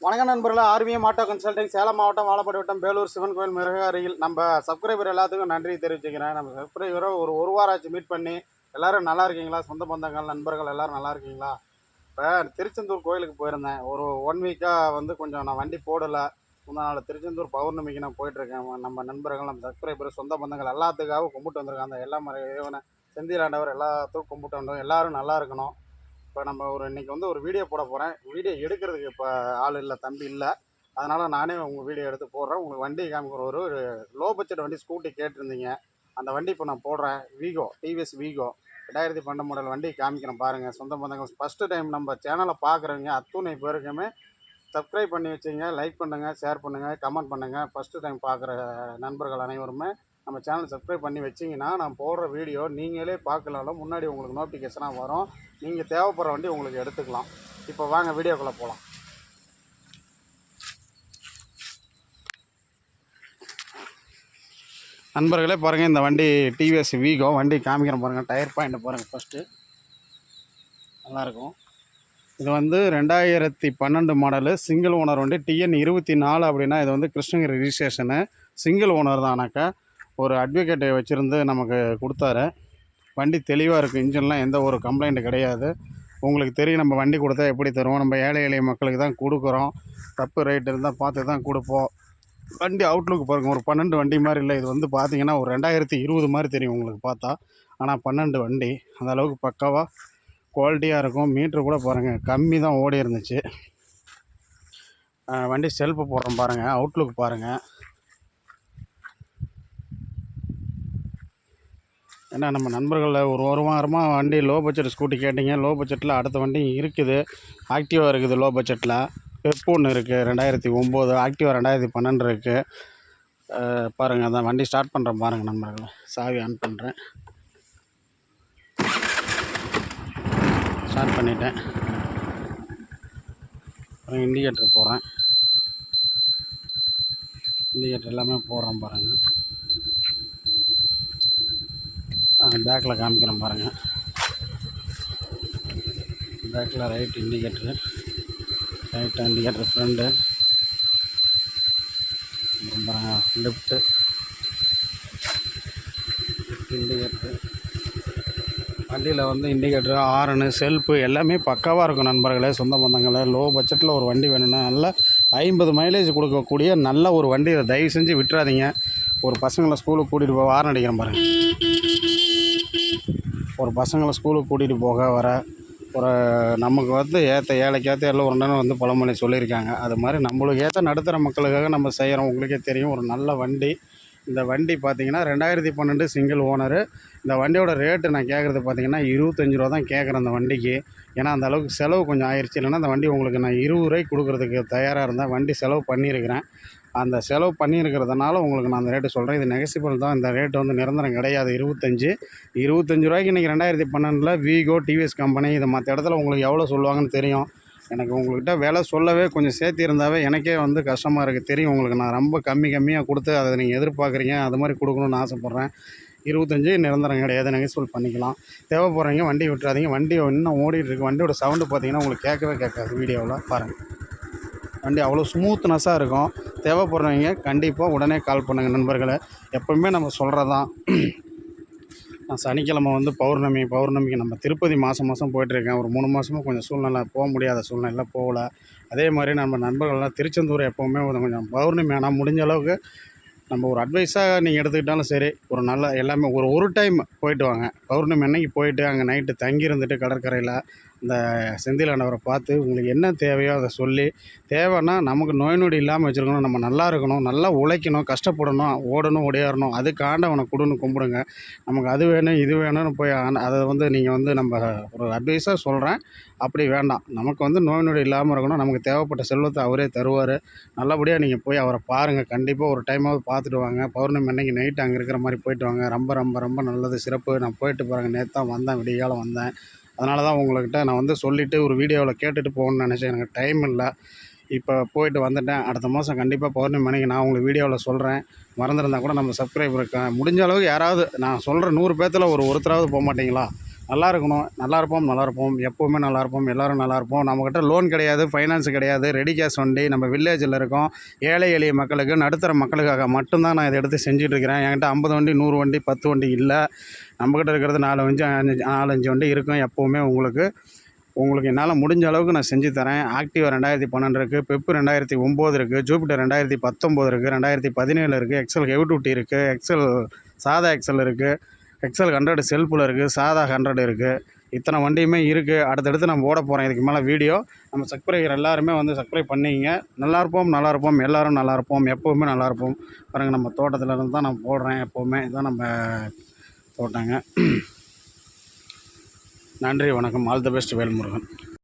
வணக்கம் நண்பர்களே, ORVM auto consulting Salem மாவட்டம் வாழப்பாடி வட்டம் பேலூர் சிவன் கோயில் மிக அருகில். நம்ம சப்ஸ்கிரைபர் எல்லாத்துக்கும் நன்றி தெரிவிச்சுக்கிறேன். நம்ம சப்ஸ்கிரைபரை ஒரு வாரம் ஆச்சு மீட் பண்ணி. எல்லோரும் நல்லா இருக்கீங்களா? சொந்த பந்தங்கள் நண்பர்கள் எல்லோரும் நல்லா இருக்கீங்களா? இப்போ திருச்செந்தூர் கோயிலுக்கு போயிருந்தேன். ஒரு 1 வீக்காக கொஞ்சம் நான் வண்டி போடலை. முந்தா நாள் திருச்செந்தூர் பௌர்ணமிக்கு நான் போயிட்டுருக்கேன். நம்ம நண்பர்கள், நம்ம சப்ஸ்கிரைபர், சொந்த பந்தங்கள் எல்லாத்துக்காக கும்பிட்டு வந்திருக்காங்க. அந்த எல்லா இறைவனை செந்தில் ஆண்டவர் எல்லாத்துக்கும் கும்பிட்டு வந்தோம். எல்லோரும் நல்லா இருக்கணும். இப்போ நம்ம இன்றைக்கி ஒரு வீடியோ போட போகிறேன். வீடியோ எடுக்கிறதுக்கு இப்போ ஆள் இல்லை, தம்பி இல்லை. அதனால் நானே உங்கள் வீடியோ எடுத்து போடுறேன். உங்களுக்கு வண்டி காமிக்கிற ஒரு லோ பட்ஜெட் வண்டி ஸ்கூட்டி கேட்டிருந்தீங்க. அந்த வண்டி இப்போ நான் போடுறேன். வீகோ, டிவிஎஸ் வீகோ 2012 மாடல் வண்டி காமிக்கிறேன் பாருங்கள். சொந்த பந்தங்கள் ஃபஸ்ட்டு டைம் நம்ம சேனலை பார்க்குறவங்க அத்துணை பேருக்குமே சப்ஸ்கிரைப் பண்ணி வச்சுங்க. லைக் பண்ணுங்கள், ஷேர் பண்ணுங்கள், கமெண்ட் பண்ணுங்கள். ஃபஸ்ட்டு டைம் பார்க்குற நண்பர்கள் அனைவருமே நம்ம சேனல் சப்ஸ்கிரைப் பண்ணி வச்சிங்கன்னா நான் போடுற வீடியோ நீங்களே பார்க்கலாலும் முன்னாடி உங்களுக்கு நோட்டிஃபிகேஷனாக வரும். நீங்கள் தேவைப்படுற வண்டி உங்களுக்கு எடுத்துக்கலாம். இப்போ வாங்க வீடியோக்குள்ளே போகலாம். நண்பர்களே பாருங்கள், இந்த வண்டி டிவிஎஸ் வீகோ வண்டி காமிக்கிறேன் பாருங்கள். டயர் பாயிண்ட் பாருங்கள். ஃபஸ்ட்டு நல்லாயிருக்கும். இது 2012 மாடலு சிங்கிள் ஓனர் வண்டி. TN 24 அப்படின்னா இது கிருஷ்ணகிரி ரிஜிஸ்ட்ரேஷனு. சிங்கிள் ஓனர் தானாக்கா. ஒரு அட்வொகேட்டை வச்சுருந்து நமக்கு கொடுத்தாரு. வண்டி தெளிவாக இருக்குது. இன்ஜின்லாம் எந்த ஒரு கம்ப்ளைண்ட்டு கிடையாது. உங்களுக்கு தெரியும், நம்ம வண்டி கொடுத்தா எப்படி தருவோம். நம்ம ஏழை எளிய மக்களுக்கு தான் கொடுக்குறோம். தப்பு ரைட் இருந்தால் பார்த்து தான் கொடுப்போம். வண்டி அவுட்லுக் பாருங்கள். ஒரு 12 வண்டி மாதிரி இல்லை. இது பார்த்திங்கன்னா ஒரு 2020 மாதிரி தெரியும் உங்களுக்கு பார்த்தா. ஆனால் 12 வண்டி அந்த அளவுக்கு பக்காவாக குவாலிட்டியாக இருக்கும். மீட்ரு கூட பாருங்கள் கம்மி தான் ஓடி இருந்துச்சு. வண்டி செல்ஃபு போடுறோம் பாருங்கள். அவுட்லுக் பாருங்கள். ஏன்னா நம்ம நண்பர்களில் ஒரு வாரமாக வண்டி லோ பட்ஜெட் ஸ்கூட்டி கேட்டிங்க. லோ பட்ஜெட்டில் அடுத்த வண்டி இருக்குது. ஆக்டிவா இருக்குது லோ பட்ஜெட்டில். பெப் ஒன்று இருக்குது 2009. ஆக்டிவா 2012 இருக்குது. பாருங்கள், அதான் வண்டி ஸ்டார்ட் பண்ணுறேன் பாருங்கள் நண்பர்களை. சாவி ஆன் பண்ணுறேன். ஸ்டார்ட் பண்ணிட்டேன். இண்டிகேட்டர் போடுறேன். இண்டிகேட்டர் எல்லாமே போடுறேன் பாருங்கள். பேக்கில் காமிக்கிறேன் பாருங்கள். பேக்கில் right indicator, right indicator front பாருங்கள். Left indicator. வண்டியில் இண்டிகேட்டரு, ஹாரனு, செல்ஃபு எல்லாமே பக்காவாக இருக்கும் நண்பர்களே, சொந்த பந்தங்களே. லோ பட்ஜெட்டில் ஒரு வண்டி வேணும்னா நல்ல 50 மைலேஜ் கொடுக்கக்கூடிய நல்ல ஒரு வண்டி. இதை தயவு செஞ்சு விட்டுறாதீங்க. ஒரு பசங்களை ஸ்கூலுக்கு கூட்டிகிட்டு போக ஹாரன் அடிக்கிறேன் பாருங்கள். ஒரு பசங்களை ஸ்கூலுக்கு கூட்டிகிட்டு போக வர ஒரு நமக்கு ஏழைக்கு ஏற்ற எல்லாம் ஒரு நேரம் பழமொழி சொல்லியிருக்காங்க. அது மாதிரி நம்மளுக்கு ஏற்ற நடுத்தர மக்களுக்காக நம்ம செய்கிறோம். உங்களுக்கே தெரியும், ஒரு நல்ல வண்டி. இந்த வண்டி பார்த்திங்கன்னா 2012 சிங்கிள் ஓனரு. இந்த வண்டியோட ரேட்டு நான் கேட்குறது பார்த்திங்கன்னா 25 ரூபா தான் கேட்குறேன் அந்த வண்டிக்கு. ஏன்னா அந்த அளவுக்கு செலவு கொஞ்சம் ஆயிடுச்சு. இல்லைன்னா அந்த வண்டி உங்களுக்கு நான் 20 ரூபாய்க்கு கொடுக்குறதுக்கு தயாராக இருந்தேன். வண்டி செலவு பண்ணியிருக்கிறேன். அந்த செலவு பண்ணியிருக்கிறதுனால உங்களுக்கு நான் அந்த ரேட்டு சொல்கிறேன். இது நெகசிபிள் தான். இந்த ரேட்டு நிரந்தரம் கிடையாது. 25 ரூபாய்க்கு இன்றைக்கி 2012 வீகோ டிவிஎஸ் கம்பெனி. இது மற்ற இடத்துல உங்களுக்கு எவ்வளோ சொல்லுவாங்கன்னு தெரியும். எனக்கு உங்கள்கிட்ட விலை சொல்லவே கொஞ்சம் சேர்த்து இருந்தாவே எனக்கே கஷ்டமாக இருக்குது. தெரியும் உங்களுக்கு, நான் ரொம்ப கம்மியாக கொடுத்து அதை நீங்கள் எதிர்பார்க்குறீங்க. அது மாதிரி கொடுக்கணுன்னு ஆசைப்பட்றேன். 25 நிரந்தரம் கிடையாது. நெகசிபிள் பண்ணிக்கலாம். தேவைப்படுறீங்க வண்டி விட்டுறாதீங்க. வண்டி இன்னும் ஓடிட்டுருக்கு. வண்டியோட சவுண்டு பார்த்திங்கன்னா உங்களுக்கு கேட்கவே கேட்காது. வீடியோவில் பாருங்கள். வண்டி அவ்வளோ ஸ்மூத்னஸாக இருக்கும். தேவைப்படுறவங்க கண்டிப்பாக உடனே கால் பண்ணுங்கள் நண்பர்களே. எப்போவுமே நம்ம சொல்கிறதான். நான் சனிக்கிழமை பௌர்ணமிக்கு நம்ம திருப்பதி மாதம் போய்ட்டுருக்கேன். ஒரு 3 மாதமாக கொஞ்சம் சூழ்நிலை போக முடியாத சூழ்நிலை போகல. அதே மாதிரி நம்ம நண்பர்கள்லாம் திருச்செந்தூர் எப்போவுமே கொஞ்சம் பௌர்ணமி ஆனால் முடிஞ்ச அளவுக்கு நம்ம ஒரு அட்வைஸாக நீங்கள் எடுத்துக்கிட்டாலும் சரி, ஒரு நல்ல எல்லாமே ஒரு டைம் போயிட்டு வாங்க. பௌர்ணமி அன்னைக்கு போயிட்டு அங்கே நைட்டு தங்கி இருந்துட்டு கடற்கரையில் இந்த செந்தில் ஆண்டவரை பார்த்து உங்களுக்கு என்ன தேவையோ அதை சொல்லி, தேவைன்னா நமக்கு நோய் நொடி இல்லாமல் வச்சுருக்கணும், நம்ம நல்லா இருக்கணும், நல்லா உழைக்கணும், கஷ்டப்படணும், ஓடணும், ஓடியாரணும், அதுக்கு ஆண்டவனை கொடுன்னு கும்பிடுங்க. நமக்கு அது வேணும் இது வேணும்னு போய் அதை நீங்கள் நம்ம ஒரு அட்வைஸாக சொல்கிறேன். அப்படி வேண்டாம். நமக்கு நோய் நொடி இல்லாமல் இருக்கணும். நமக்கு தேவைப்பட்ட செல்வத்தை அவரே தருவார். நல்லபடியாக நீங்கள் போய் அவரை பாருங்கள். கண்டிப்பாக ஒரு டைமாவது பார்த்துட்டு வாங்க. பௌர்ணமி அன்னைக்கு நைட்டு அங்கே இருக்கிற மாதிரி போயிட்டு வாங்க. ரொம்ப ரொம்ப ரொம்ப நல்லது, சிறப்பு. நான் போயிட்டு பாருங்கள். நேற்று தான் வந்தேன், விடியகாலம் வந்தேன். அதனால தான் உங்கள்கிட்ட நான் சொல்லிவிட்டு ஒரு வீடியோவில் கேட்டுட்டு போகணுன்னு நினச்சேன். எனக்கு டைம் இல்லை. இப்போ போயிட்டு வந்துட்டேன். அடுத்த மாதம் கண்டிப்பாக பௌர்ணமி அன்னைக்கு நான் உங்களுக்கு வீடியோவில் சொல்கிறேன். மறந்துருந்தால் கூட நம்ம சப்ஸ்கிரைபருக்கு முடிஞ்ச அளவுக்கு யாராவது, நான் சொல்கிற 100 பேர்த்தில் ஒருத்தராவது போக மாட்டிங்களா? நல்லா இருக்கணும், நல்லா இருப்போம், எப்போவுமே நல்லா இருப்போம், எல்லோரும் நல்லா இருப்போம். நம்மக்கிட்ட லோன் கிடையாது, ஃபைனான்ஸ் கிடையாது, ரெடி கேஷ் வண்டி. நம்ம வில்லேஜில் இருக்கோம். ஏழை எளிய மக்களுக்கு, நடுத்தர மக்களுக்காக மட்டும்தான் நான் இதை எடுத்து செஞ்சுட்ருக்கிறேன். என்கிட்ட 50 வண்டி, 100 வண்டி, 10 வண்டி இல்லை. நம்மக்கிட்ட இருக்கிறது 4 வண்டி இருக்கும். எப்போவுமே உங்களுக்கு என்னால் முடிஞ்ச அளவுக்கு நான் செஞ்சு தரேன். ஆக்டிவா 2012 இருக்குது, பெப்பு 2009 இருக்குது, ஜூபிட்டர் 2019 இருக்குது, 2017 இருக்குது, எக்ஸல் ஹெவி டியூட்டி இருக்குது, எக்ஸல் சாதா எக்ஸல் இருக்குது, எக்ஸல் 100 செல்ஃபில் இருக்குது, சாதா 100 இருக்குது. இத்தனை வண்டியுமே இருக்குது. அடுத்தடுத்து நான் போட போகிறேன் இதுக்கு மேலே வீடியோ. நம்ம சப்ஸ்கிரைபர் எல்லாருமே வந்து சப்ஸ்கிரைப் பண்ணிங்க. நல்லா இருப்போம், எல்லோரும் நல்லா இருப்போம், எப்போவுமே நல்லா இருப்போம். பாருங்கள், நம்ம தோட்டத்தில் இருந்து தான் நான் போடுறேன். எப்போவுமே இதான் நம்ம தோட்டங்க. நன்றி, வணக்கம். All the best. வேல்முருகன்.